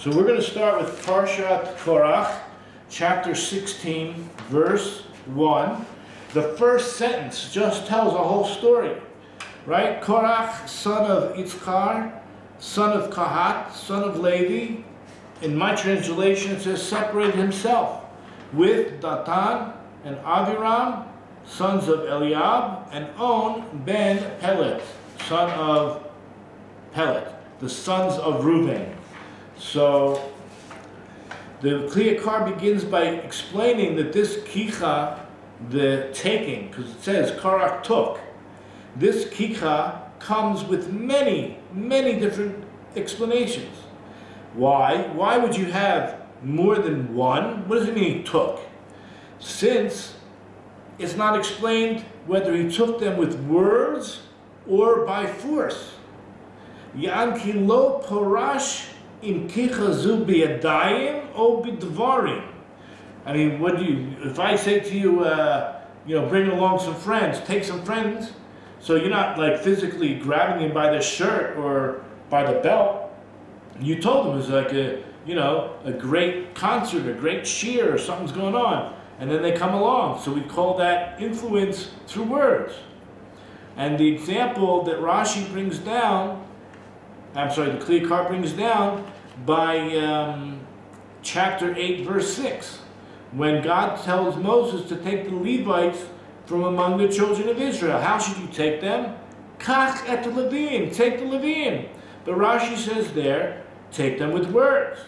So we're going to start with Parsha Korach, chapter 16, verse 1. The first sentence just tells a whole story, right? Korach, son of Itzchar, son of Kahat, son of Levi. In my translation it says separated himself with Datan and Aviram, sons of Eliab, and On ben Pelet, son of Pelet, the sons of Reuben. So the Kliyakar begins by explaining that this kicha, the taking, because it says Korach took, this kicha comes with many different explanations. Why? Why would you have more than one? What does it mean he took? Since it's not explained whether he took them with words or by force. Yanki lo porash im kicha zu biyadayim o bidvarim. I mean, what do you, if I say to you, bring along some friends, take some friends, so you're not like physically grabbing him by the shirt or by the belt. You told them it was like a great concert, a great cheer, or something's going on, and then they come along. So we call that influence through words. And the example that Rashi brings down, the Kliyakar brings down by chapter 8, verse 6, when God tells Moses to take the Levites from among the children of Israel. How should you take them? Kach et Levim, take the Levim. But Rashi says there, take them with words.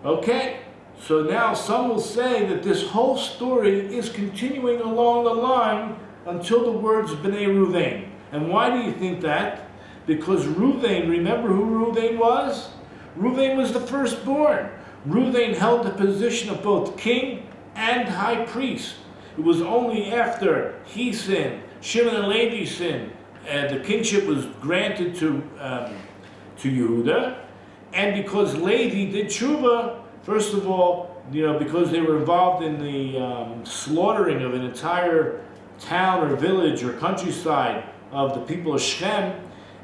Okay, so now some will say that this whole story is continuing along the line until the words Bnei Ruvain. And why do you think that? Because Ruvain, remember who Ruvain was? Ruvain was the firstborn. Ruvain held the position of both king and high priest. It was only after he sinned, Shimon and Levi sinned, the kingship was granted to Yehuda. And because Levi did tshuva, first of all, because they were involved in the slaughtering of an entire town or village or countryside of the people of Shechem,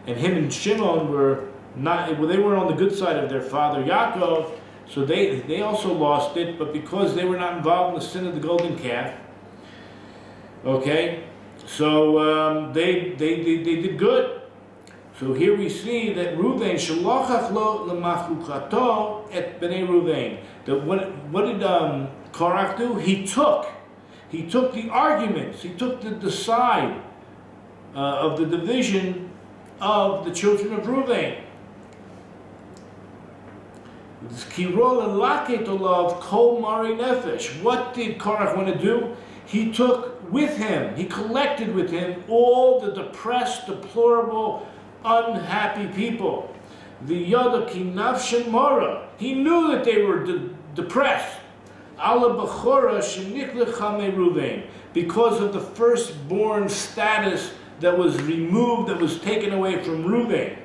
and him and Shimon were not, well, they were on the good side of their father Yaakov, so they also lost it, but because they were not involved in the sin of the golden calf, okay, so they did good. So here we see that Ruvain shalachach lo lemachukato et bnei Ruvain. That what did Korach do? He took the arguments. He took the side of the division of the children of Ruvain. What did Korach want to do? He took with him, he collected with him all the depressed, deplorable, unhappy people. The Yoda Kinavshin Mora. He knew that they were depressed. Ala Bechora Sheniklecha Ruvain, because of the firstborn status that was removed, that was taken away from Ruvain.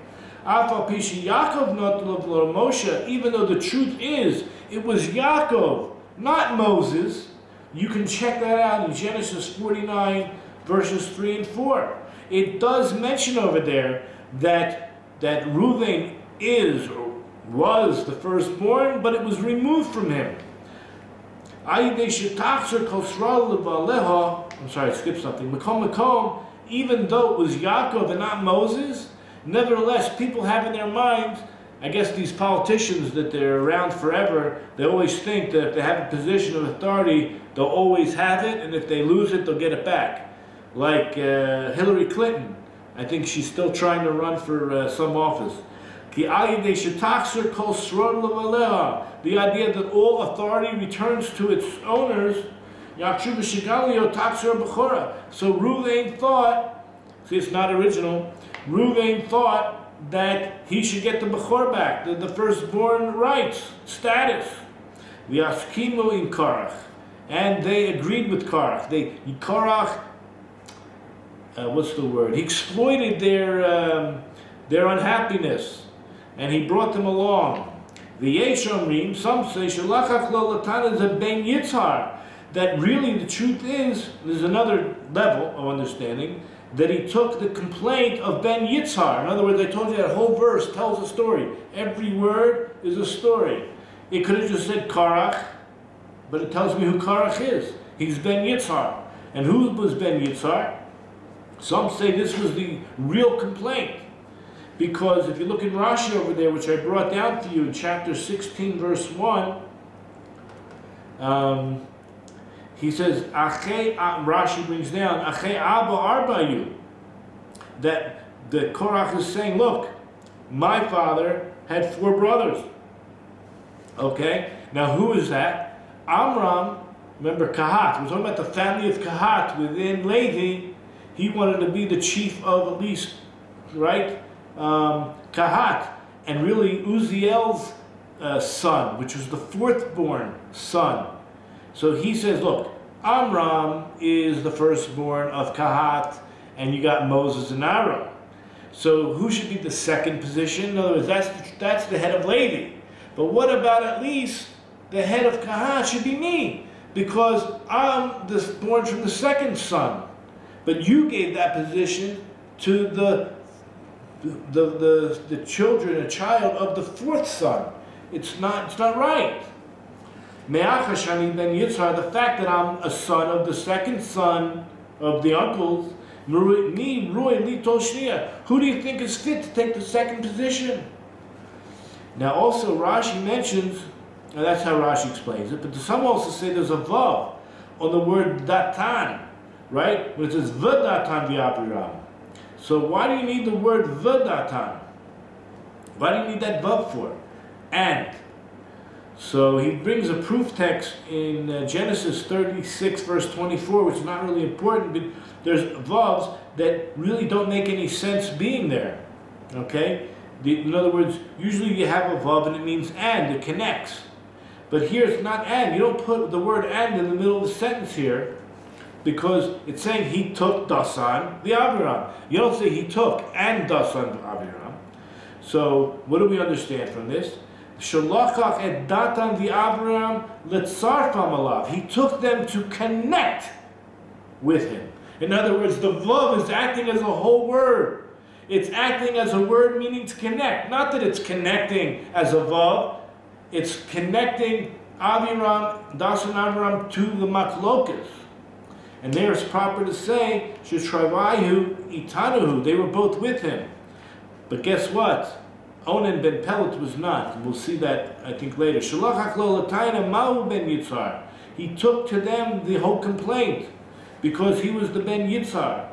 Afal Pishi Yaakov not Moshe, even though the truth is, it was Yaakov, not Moses. You can check that out in Genesis 49, verses 3 and 4. It does mention over there that Reuven is or was the firstborn, but it was removed from him. I'm sorry, I skipped something. Even though it was Yaakov and not Moses, nevertheless, people have in their minds, I guess these politicians that they're around forever, they always think that if they have a position of authority, they'll always have it, and if they lose it, they'll get it back. Like Hillary Clinton. I think she's still trying to run for some office. The idea that all authority returns to its owners. So Reuven thought, see, it's not original, Reuven thought that he should get the Bechor back, the firstborn rights, status. V'yaskimu in Korach. And they agreed with Korach. Korach, what's the word? He exploited their unhappiness, and he brought them along. V'yeshomrim, some say, Shalachach lo latana ze ben Yitzhar, that really the truth is, there's another level of understanding, that he took the complaint of Ben Yitzhar. In other words, I told you that whole verse tells a story. Every word is a story. It could have just said Korach, but it tells me who Korach is. He's Ben Yitzhar. And who was Ben Yitzhar? Some say this was the real complaint. Because if you look in Rashi over there, which I brought down to you in chapter 16, verse 1, he says, Rashi brings down, Ache Abba Arbayu, that the Korach is saying, look, my father had 4 brothers. Okay? Now who is that? Amram, remember Kahat, we're talking about the family of Kahat within Levi. He wanted to be the chief of at least, right? Kahat. And really Uziel's son, which was the 4th born son. So he says, look, Amram is the firstborn of Kahat, and you got Moses and Aaron. So who should be the 2nd position? In other words, that's the head of Levi. But what about at least the head of Kahat should be me? Because I'm born from the 2nd son. But you gave that position to the children, a child of the 4th son. It's not right. Me'achashani ben Yitzhar, the fact that I'm a son of the 2nd son of the uncles, who do you think is fit to take the 2nd position? Now also Rashi mentions, and that's how Rashi explains it, but some also say there's a vav on the word datan, right? When it says v'datan v'abiram. So why do you need the word v'datan? Why do you need that vav for? And. So he brings a proof text in Genesis 36 verse 24, which is not really important, but there's vavs that really don't make any sense being there. Okay? In other words, usually you have a vav and it means and, it connects. But here it's not and. You don't put the word and in the middle of the sentence here, because it's saying he took Dasan the Abiram. You don't say he took and Dasan the Abiram. So what do we understand from this? Shalachach et Datan the Abiram letzarfam alav. He took them to connect with him. In other words, the vav is acting as a whole word. It's acting as a word meaning to connect. Not that it's connecting as a vav. It's connecting Aviram, Dasan Aviram to the Maklokas. And there it's proper to say, Sheshtravayu Itanuhu. They were both with him. But guess what? Onan ben Pelet was not. We'll see that, I think, later. Shalachach lo latayna mahu ben Yitzhar. He took to them the whole complaint because he was the ben Yitzhar.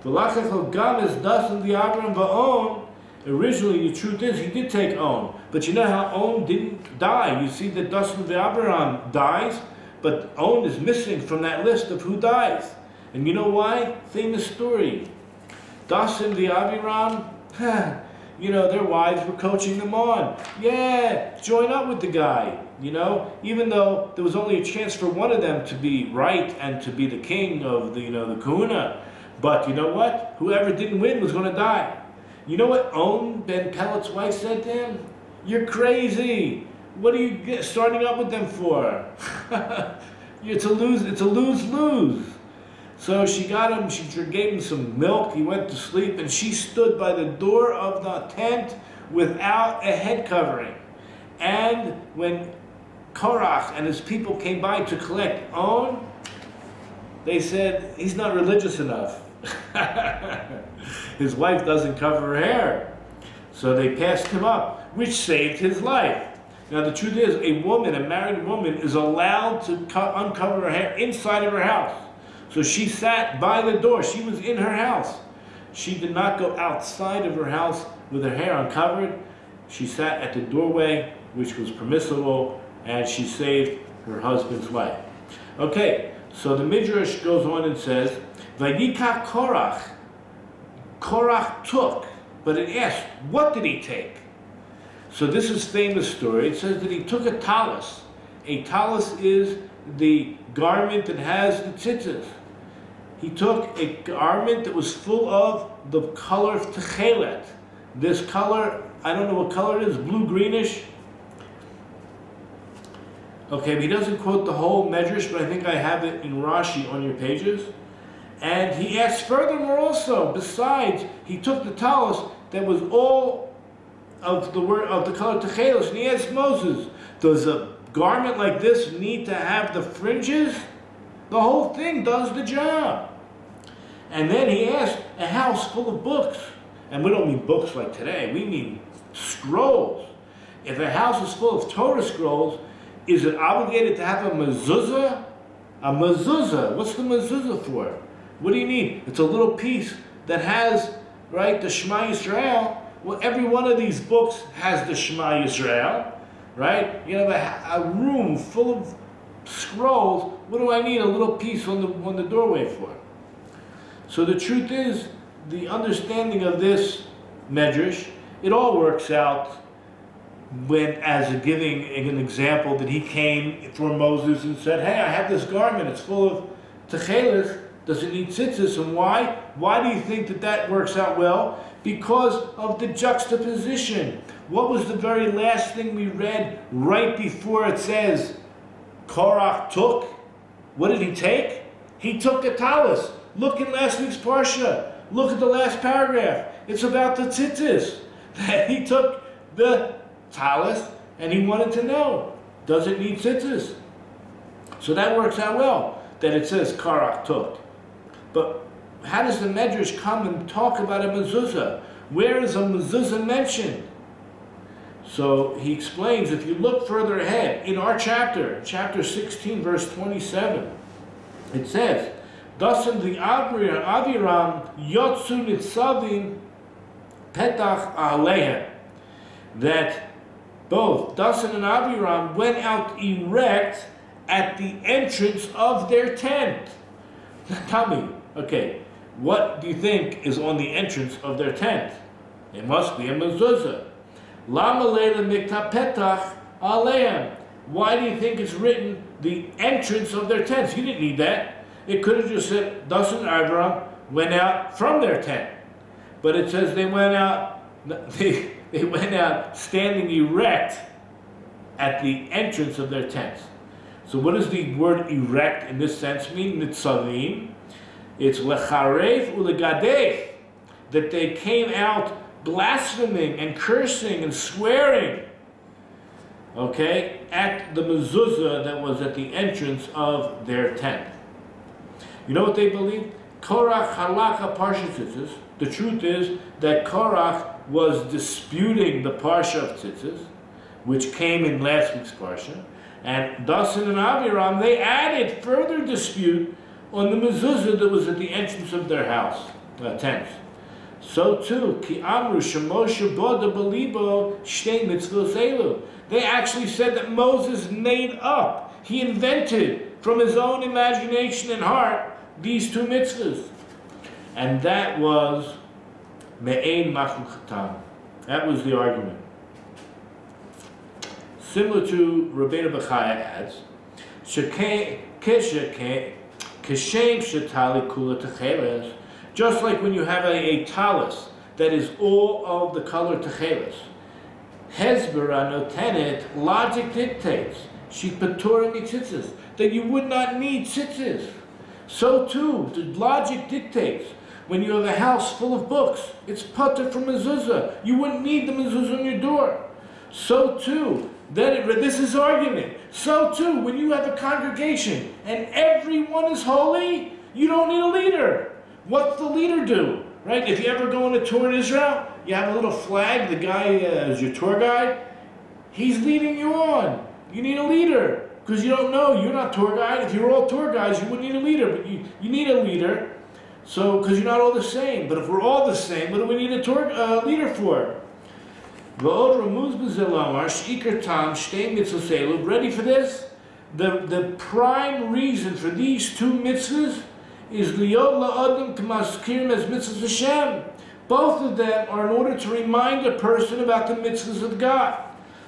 V'lachach lo gam es dasan the Abraham va'on. Originally, the truth is, he did take On. But you know how On didn't die? You see that Dasan the Abraham dies, but On is missing from that list of who dies. And you know why? Famous story. Dasan the Abraham, you know, their wives were coaching them on. Yeah, join up with the guy, you know, even though there was only a chance for one of them to be right and to be the king of the, you know, the kahuna. But you know what? Whoever didn't win was going to die. You know what On ben Pelet's wife said to him? You're crazy. What are you starting up with them for? It's a lose-lose. So she got him, she gave him some milk, he went to sleep, and she stood by the door of the tent without a head covering. And when Korach and his people came by to collect On, they said, he's not religious enough. His wife doesn't cover her hair. So they passed him up, which saved his life. Now the truth is, a woman, a married woman, is allowed to uncover her hair inside of her house. So she sat by the door. She was in her house. She did not go outside of her house with her hair uncovered. She sat at the doorway, which was permissible, and she saved her husband's life. Okay, so the Midrash goes on and says, Vayikach Korach. Korach took, but it asked, what did he take? So this is famous story. It says that he took a talus. A talus is the garment that has the tzitzit. He took a garment that was full of the color of techelet. This color, I don't know what color it is, blue-greenish. Okay, but he doesn't quote the whole medrash, but I think I have it in Rashi on your pages. And he asks furthermore also, besides, he took the talus that was all of the word of the color techeles, and he asked Moses, does a garment like this need to have the fringes? The whole thing does the job. And then he asked, a house full of books, and we don't mean books like today, we mean scrolls. If a house is full of Torah scrolls, is it obligated to have a mezuzah? A mezuzah, what's the mezuzah for? What do you need? It's a little piece that has, right, the Shema Yisrael. Well, every one of these books has the Shema Yisrael, right? You have a room full of scrolls. What do I need a little piece on the doorway for? So the truth is, the understanding of this medrash, it all works out when, as giving an example, that he came for Moses and said, hey, I have this garment, it's full of techeles, does it need tzitzis? And why? Why do you think that works out well? Because of the juxtaposition. What was the very last thing we read right before it says, Korach took? What did he take? He took a talus. Look in last week's Parsha. Look at the last paragraph. It's about the tzitzis. That he took the talus and he wanted to know, does it need tzitzis? So that works out well, that it says Korach took. But how does the Medrash come and talk about a mezuzah? Where is a mezuzah mentioned? So he explains, if you look further ahead, in our chapter 16, verse 27, it says, Dasan the Aviram Yotzu Nitzavim Petach Alehem, that both Dasan and Aviram went out erect at the entrance of their tent. Tell me, okay, what do you think is on the entrance of their tent? It must be a mezuzah. Lama leila mikta petach aleim. Why do you think it's written the entrance of their tents? You didn't need that. It could have just said Dasan and Aviram went out from their tent. But it says they went out, they went out standing erect at the entrance of their tents. So what does the word erect in this sense mean? Nitzavim. It's lecharev ulegadef, that they came out blaspheming and cursing and swearing, okay, at the mezuzah that was at the entrance of their tent. You know what they believed? Korach halakha parsha tzitzis. The truth is that Korach was disputing the parsha of tzitzis, which came in last week's parsha. And Dasan and Aviram, they added further dispute on the mezuzah that was at the entrance of their house, tents. So too, Ki Amru Shemoshe Boda Belibo Shtei Mitzvos Elu. They actually said that Moses made up, he invented from his own imagination and heart these two mitzvahs. And that was Me'ein Machluchatam. That was the argument. Similar to Rabbeinu Bechaya adds, just like when you have a talus that is all of the color techeles. Hezbera notenet, logic dictates, shepatura mitzitzis, that you would not need tzitzis. So too, the logic dictates, when you have a house full of books, it's patur from mezuzah. You wouldn't need the mezuzah on your door. So too, this is argument. So too, when you have a congregation and everyone is holy, you don't need a leader. What's the leader do? Right? If you ever go on a tour in Israel, you have a little flag, the guy is your tour guide, he's leading you on. You need a leader, because you don't know, you're not tour guide. If you were all tour guides, you wouldn't need a leader, but you need a leader, so because you're not all the same. But if we're all the same, what do we need a leader for? Ready for this? The prime reason for these two mitzvahs is liyot la'adam k'maskirim as mitzvahs Hashem. Both of them are in order to remind a person about the mitzvahs of God.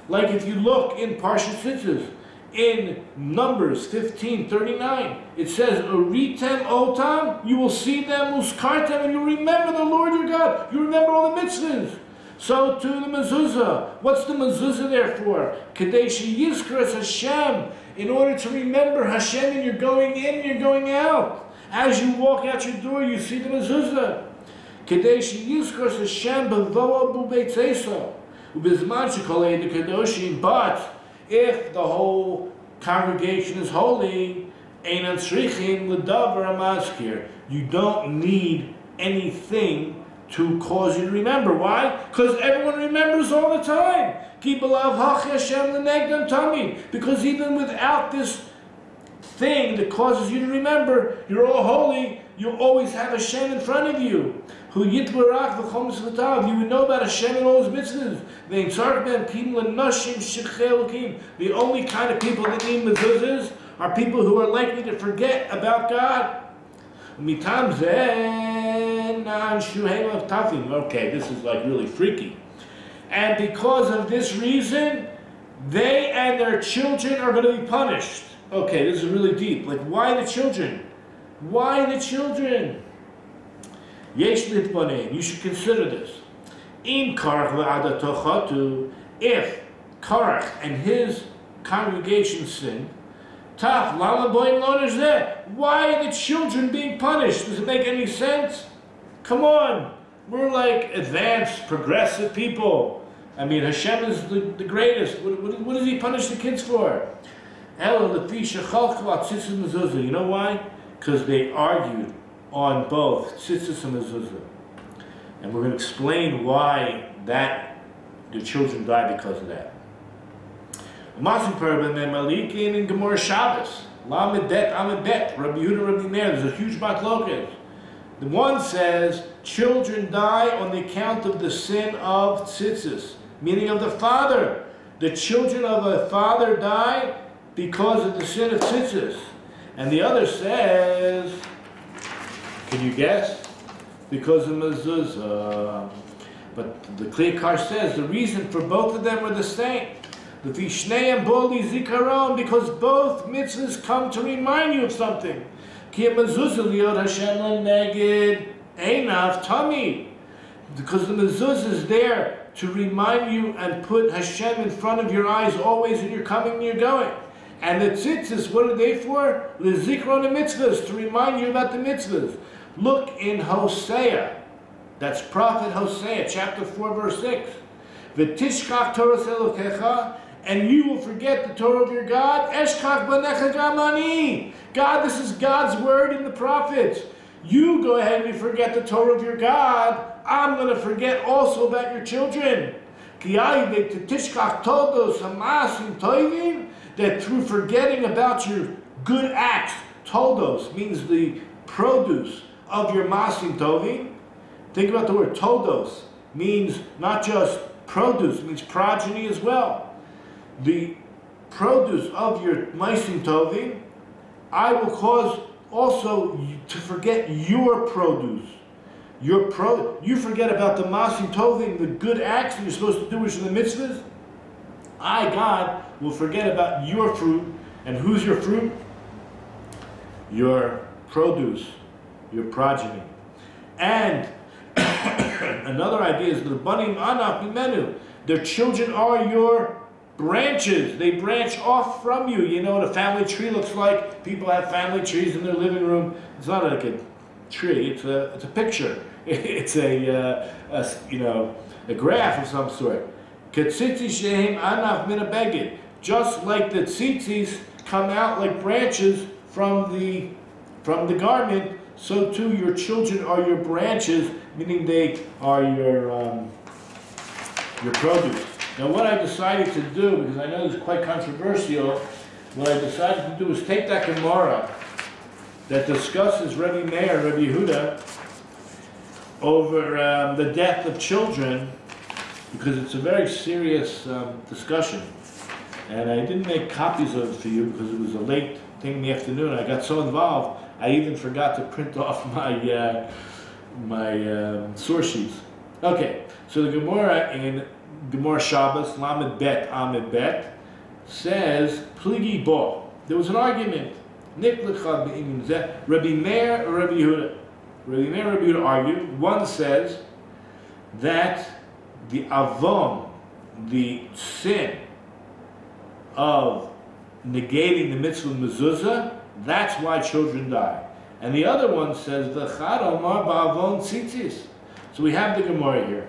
Like if you look in Parsha Tzitzis, in Numbers 15:39, it says, Uritem otam, you will see them, uskartem, and you remember the Lord your God. You remember all the mitzvahs. So too the mezuzah. What's the mezuzah there for? Kadeshi Yizkras Hashem, in order to remember Hashem, and you're going in, you're going out. As you walk out your door, you see the mezuzah. Kadeshi Yizkras Hashem b'voa b'beitzeso. But if the whole congregation is holy, you don't need anything to cause you to remember. Why? Because everyone remembers all the time. Because even without this thing that causes you to remember, you're all holy, you always have Hashem in front of you. You would know about Hashem and all his mitzvahs. The only kind of people that need mezuzahs are people who are likely to forget about God. Okay, this is like really freaky. And because of this reason, they and their children are going to be punished. Okay, this is really deep. Like, why the children? Why the children? Yesh litbonein. You should consider this. Im Korach v'adatochatu. If Korach and his congregation sin, Taf lama boim lo nizeh. Why are the children being punished? Does it make any sense? Come on. We're like advanced, progressive people. I mean, Hashem is the greatest. What does he punish the kids for? You know why? Because they argued on both Tzitzit and Mezuzah. And we're going to explain why the children died because of that. In Gemara Shabbos, Lamed Bet, Amed Bet, Rabbi Yehuda, Rabbi Meir, there's a huge machloket. The one says children die on the account of the sin of tzitzis, meaning of the father. The children of a father die because of the sin of tzitzis. And the other says, can you guess? Because of mezuzah. But the Clear Car says the reason for both of them were the same. The Vishneim Boli Zikaron, because both mitzvahs come to remind you of something. Because the mezuzah is there to remind you and put Hashem in front of your eyes always when you're coming and you're going. And the tzitzis, what are they for? The zikron and mitzvahs, to remind you about the mitzvahs. Look in Hosea, that's Prophet Hosea, chapter 4, verse 6. V'tishkach Torah Elokecha, and you will forget the Torah of your God. Eshkach banecha gamani. God, this is God's word in the prophets. You go ahead and forget the Torah of your God. I'm going to forget also about your children. That through forgetting about your good acts, todos means the produce of your masim tovim. Think about the word todos, means not just produce, it means progeny as well. The produce of your masim tovim, I will cause also to forget your produce. You forget about the masim tovim, the good acts that you're supposed to do, which are the mitzvahs. I, God, will forget about your fruit. And who's your fruit? Your produce, your progeny. And another idea is the banim anaf mimenu. Their children are your branches. They branch off from you. You know what a family tree looks like? People have family trees in their living room. It's not like a tree. It's a picture. It's a graph of some sort. Just like the tzitzis come out like branches from the garment, so too your children are your branches, meaning they are your produce. Now what I decided to do, because I know this is quite controversial, what I decided to do is take that Gemara that discusses Rabbi Meir, Rabbi Yehuda, over the death of children, because it's a very serious discussion. And I didn't make copies of it for you because it was a late thing in the afternoon. I got so involved, I even forgot to print off my source sheets. Okay, so the Gemara in Gemara Shabbos, Lamed Bet, Amed Bet, says, Pligi Bo. There was an argument. Rabbi Meir or Rabbi Yehuda? Rabbi Meir and Rabbi Yehuda argued. One says that the avon, the sin of negating the mitzvah mezuzah, that's why children die. And the other one says the chad omar ba'avon tzitzis. So we have the Gemara here.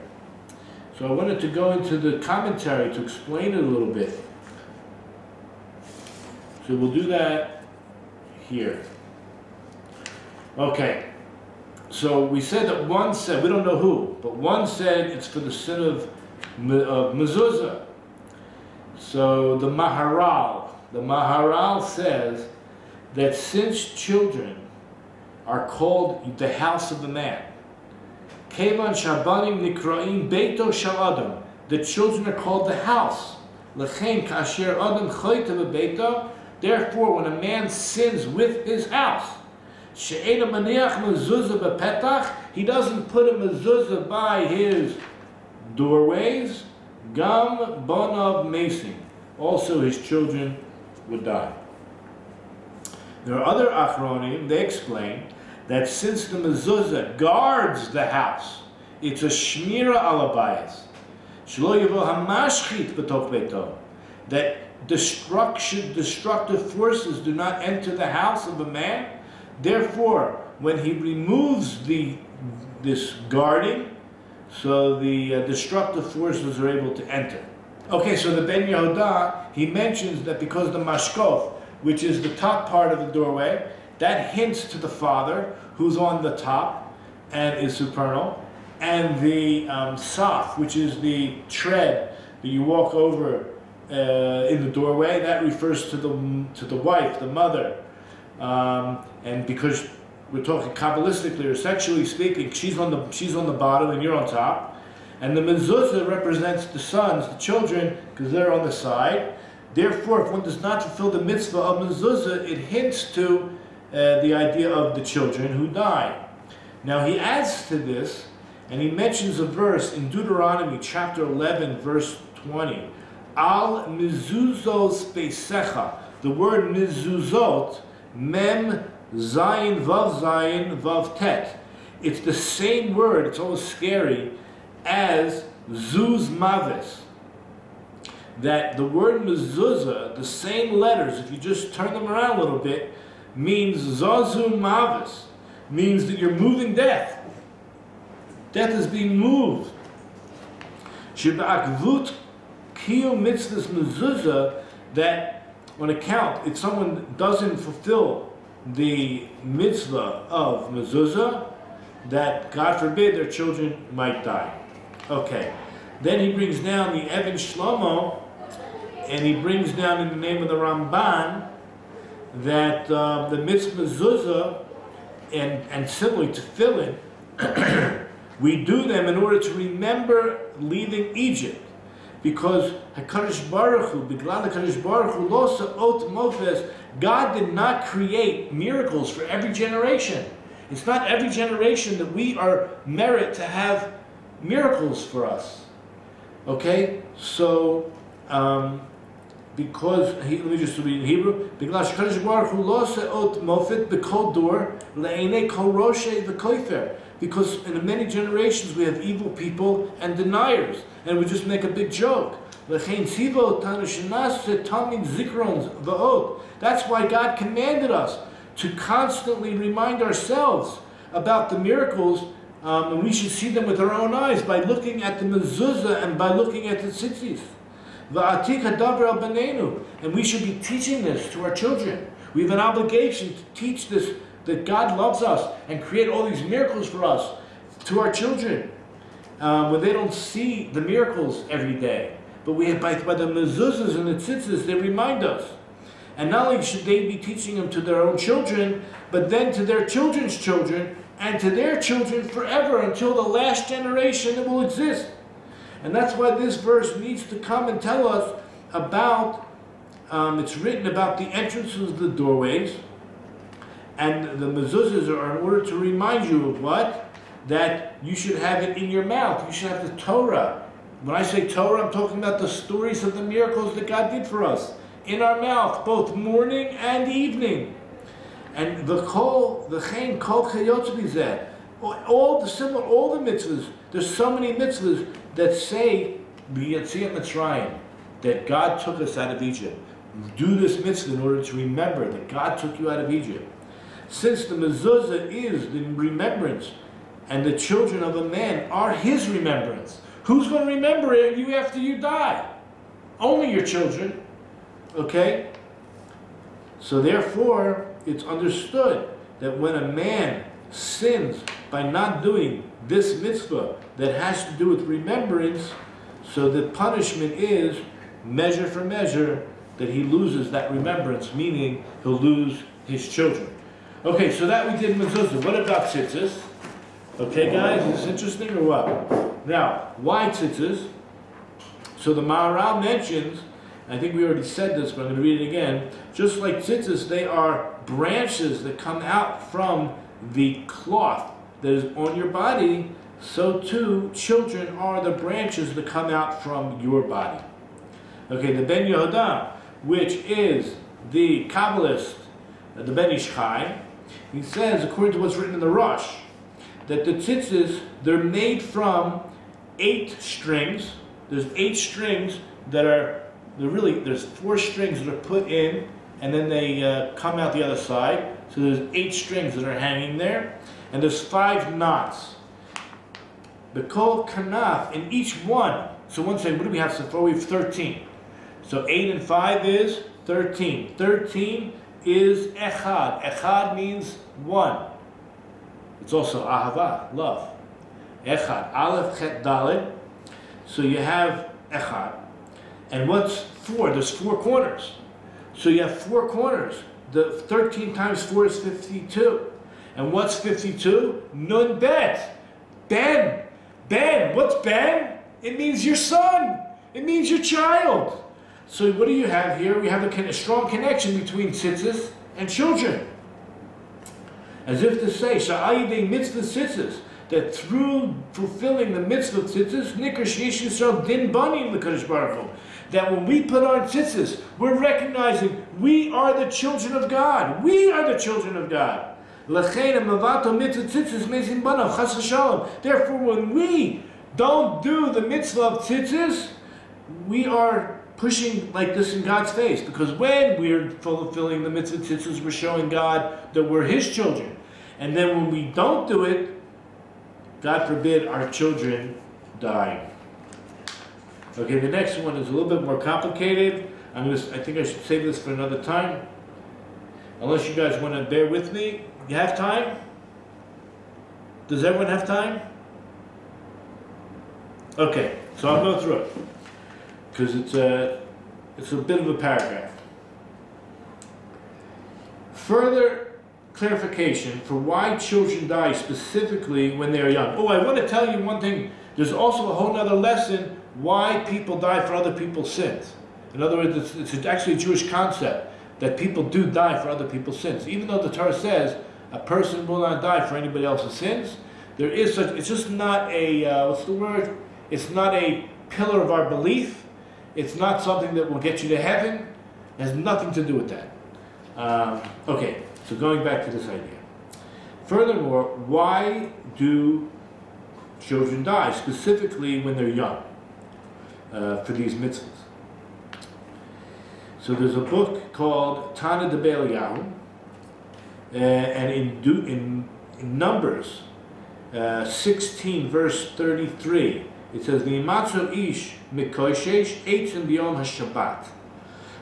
So I wanted to go into the commentary to explain it a little bit. So we'll do that here. Okay. So we said that one said, we don't know who, but one said it's for the sin of mezuzah. So the Maharal says that since children are called the house of the man, Kevan Shabanim Nikraim Beito Shel Adam, the children are called the house. Lechein Kasher Adam Choyte Beito. Therefore, when a man sins with his house, She'ena Maniach Mezuzah Bepetach, he doesn't put a mezuzah by his doorways. Gam Bonav Mesim, also his children would die. There are other Achronim, they explain that since the mezuzah guards the house, it's a shmira al habayis. Shelo yavo hamashchit b'toch beito, that destructive forces do not enter the house of a man. Therefore, when he removes this guarding, so the destructive forces are able to enter. Okay, so the Ben Yehuda, he mentions that because the mashkof, which is the top part of the doorway, that hints to the father, who's on the top and is supernal, and the saf, which is the tread that you walk over in the doorway, that refers to the wife, the mother, and because we're talking kabbalistically or sexually speaking, she's on the bottom and you're on top, and the mezuzah represents the sons, the children, because they're on the side. Therefore, if one does not fulfill the mitzvah of mezuzah, it hints to the idea of the children who die. Now he adds to this, and he mentions a verse in Deuteronomy chapter 11, verse 20. Al mezuzos beisecha. The word mezuzot, mem zayin vav tet. It's the same word, it's almost scary, as zuz mavis. That the word mezuzah, the same letters, if you just turn them around a little bit, means zazu mavis, means that you're moving death. Death is being moved. Sheba'akvut kiyu mitzvahs mezuzah, that on account, if someone doesn't fulfill the mitzvah of mezuzah, that God forbid their children might die. Okay. Then he brings down the Even Shlomo, and he brings down in the name of the Ramban that the mitzvah mezuzah and similarly to tefillin, we do them in order to remember leaving Egypt, because HaKadosh Baruch Hu, B'glal HaKadosh Baruch Hu, lo sa'ot mofes, God did not create miracles for every generation. It's not every generation that we are merit to have miracles for us. Okay, so because let me just read in Hebrew. Because HaKadosh Baruch Hu lo se'ot mofet b'kol dor le'enei kol roshei v'koifer. Because in many generations we have evil people and deniers, and we just make a big joke. That's why God commanded us to constantly remind ourselves about the miracles, and we should see them with our own eyes by looking at the mezuzah and by looking at the tzitzis. And we should be teaching this to our children. We have an obligation to teach this, that God loves us and create all these miracles for us, to our children, when they don't see the miracles every day. But we have, by the mezuzahs and the tzitzis, they remind us. And not only should they be teaching them to their own children, but then to their children's children, and to their children forever, until the last generation that will exist. And that's why this verse needs to come and tell us about, it's written about the entrances of the doorways, and the mezuzahs are in order to remind you of what? That you should have it in your mouth. You should have the Torah. When I say Torah, I'm talking about the stories of the miracles that God did for us in our mouth, both morning and evening. And the chen kol chayotz bizeh, all the mitzvahs. There's so many mitzvahs that say b'yatziat Mitzrayim, that God took us out of Egypt. Do this mitzvah in order to remember that God took you out of Egypt. Since the mezuzah is the remembrance, and the children of a man are his remembrance, Who's going to remember you after you die? Only your children. Okay? So therefore, it's understood that when a man sins by not doing this mitzvah that has to do with remembrance, so the punishment is measure for measure that he loses that remembrance, meaning he'll lose his children. Okay, so that we did mezuzah. What about tzitzis? Okay, guys, is this interesting or what? Now, why tzitzis? So the Maharal mentions, I think we already said this, but I'm going to read it again. Just like tzitzis, they are branches that come out from the cloth that is on your body. So too, children are the branches that come out from your body. Okay, the Ben Yehuda, which is the Kabbalist, the Ben Ish Chai, he says, according to what's written in the Rosh, that the tzitzis, they're made from 8 strings. There's 8 strings that are, there's 4 strings that are put in, and then they come out the other side. So there's 8 strings that are hanging there, and there's 5 knots. The kol kanaf in each one. So one say, what do we have so far? We have 13. So 8 and 5 is 13. 13 is echad. Echad means 1. It's also ahava, love. Echad. Aleph, chet, dalet. So you have echad. And what's 4? There's 4 corners. So you have 4 corners. The 13 times 4 is 52. And what's 52? Nun bet. Ben. Ben. What's Ben? It means your son. It means your child. So what do you have here? We have a strong connection between tzitzis and children. As if to say, Sha'ayidei mitzvah tzitzis, that through fulfilling the mitzvah tzitzis, Nikar Sheish Yisrael Din Bani L'Kadosh Baruch Hu, that when we put on tzitzis, we're recognizing we are the children of God. We are the children of God. Therefore, when we don't do the mitzvah of tzitzis, we are pushing like this in God's face. Because when we're fulfilling the mitzvah tzitzis, we're showing God that we're His children. And then when we don't do it, God forbid our children die. Okay, the next one is a little bit more complicated. I think I should save this for another time. Unless you guys want to bear with me. You have time? Does everyone have time? Okay, so I'll go through it. Because it's a bit of a paragraph. Further clarification for why children die specifically when they are young. Oh, I want to tell you one thing. There's also a whole other lesson why people die for other people's sins. In other words, it's actually a Jewish concept that people do die for other people's sins. Even though the Torah says a person will not die for anybody else's sins, there is such, it's just not a, what's the word? It's not a pillar of our belief. It's not something that will get you to heaven. It has nothing to do with that. Okay, so going back to this idea. Furthermore, why do children die, specifically when they're young, for these mitzvahs? So there's a book called Tana de Beliyahu, and in Numbers 16, verse 33, it says, "V'imatzo ish mikoshesh eitzim b'yom haShabbat."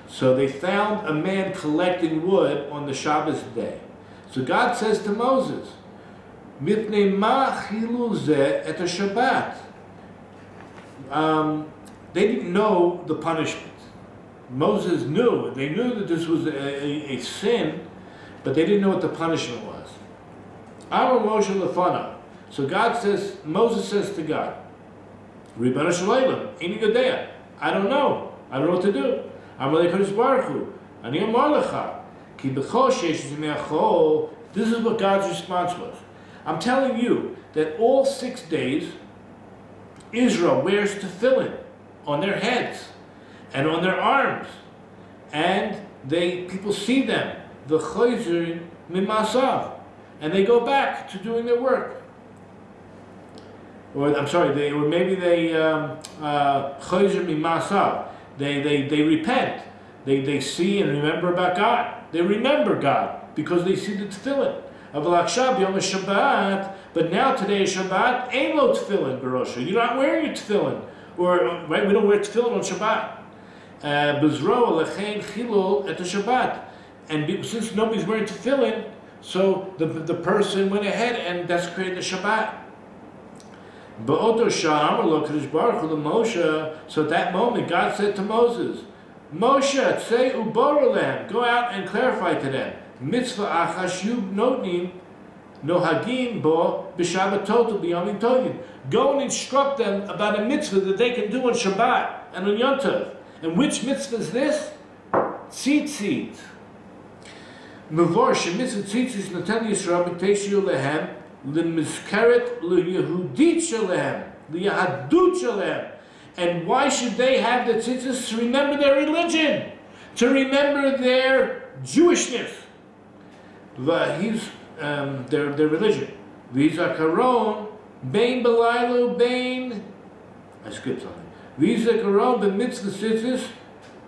So they found a man collecting wood on the Shabbos day. So God says to Moses, "Mipnei ma chilu zeh et haShabbat." They didn't know the punishment. Moses knew. They knew that this was a sin, but they didn't know what the punishment was. Amar Moshe lefanav. So God says, Moses says to God, "Ribbono shel olam, eini yodea." I don't know. I don't know what to do. Amar leKadosh Baruch Hu, "Ani amar lecha, ki b'chol sheish yemei hachol." This is what God's response was. I'm telling you that all 6 days, Israel wears tefillin on their heads and on their arms, and people see them, the chayzer mimasav, and they go back to doing their work. Or I'm sorry, they chayzer mimasav. They repent. They see and remember about God. They remember God because they see the tefillin. But now today is Shabbat, ain't no tefillin barosha. You're not wearing your tefillin, or right? We don't wear tefillin on Shabbat. Bezro lechein chilul at the Shabbat, and since nobody's wearing tefillin, so the person went ahead and desecrated the Shabbat. So at that moment, God said to Moses, Moshe, say uborolem, go out and clarify to them. Mitzvah achashu notnim nohagim bo b'shabbatot b'yomim tovim. Go and instruct them about a mitzvah that they can do on Shabbat and on Yom Tov. And which mitzvah is this? Tzitzit. Mevor shemitzvah tzitzit natan Yisrael b'teishu lehem l'mizkeret l'yehudit shalehem l'yahadut shalehem. And why should they have the tzitzis? To remember their religion, to remember their Jewishness, their religion. V'zakaron bein b'laylo bein. I skipped something. V'zakaron b'mitzvah tzitzis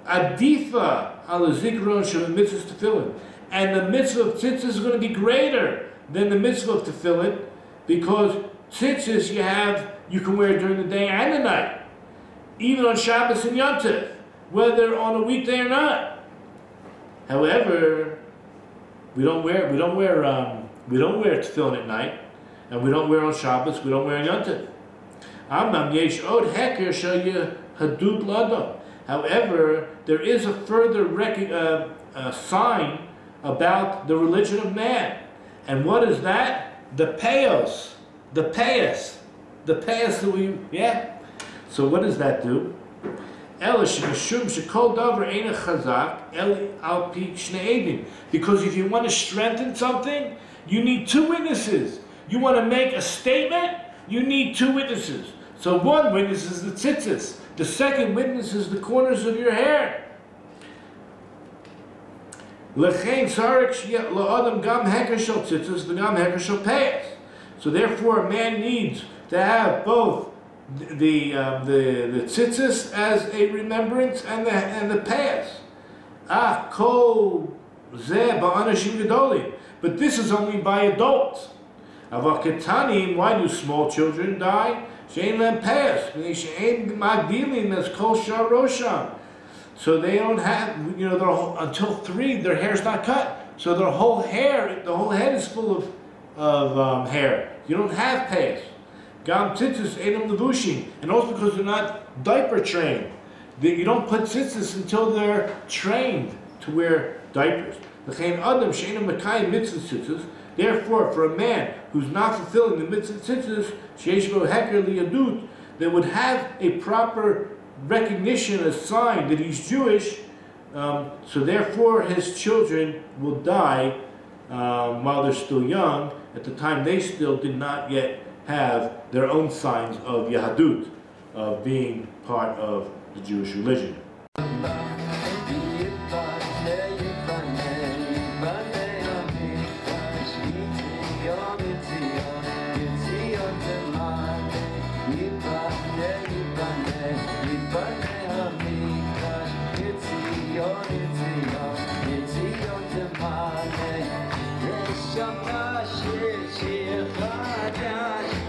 adifa ala zikron shel mitzvah tefillin. And the mitzvah of tzitzis is going to be greater than the mitzvah of tefillin, because tzitzis you can wear during the day and the night, even on Shabbos and Yom Tov, whether on a weekday or not. However, we don't wear tefillin at night, and we don't wear on Shabbos. We don't wear on Yom Tov. However, there is a further sign about the religion of man, and what is that? The payos, that we So what does that do? Because if you want to strengthen something, you need two witnesses. You want to make a statement, you need two witnesses. So one witness is the tzitzis. The second witness is the corners of your hair. So therefore a man needs to have both the tzitzis as a remembrance and the payas. But this is only by adults. Why do small children die? So they don't have, until 3, their hair's not cut. So the whole head is full of hair. You don't have payas. Gam tzitzis edom levushim, and also because they're not diaper trained. You don't put tzitzis until they're trained to wear diapers. Therefore, for a man who's not fulfilling the mitzvah tzitzis, that would have a proper recognition, a sign that he's Jewish, so therefore his children will die while they're still young, at the time they still did not yet have their own signs of Yahadut, of being part of the Jewish religion. It's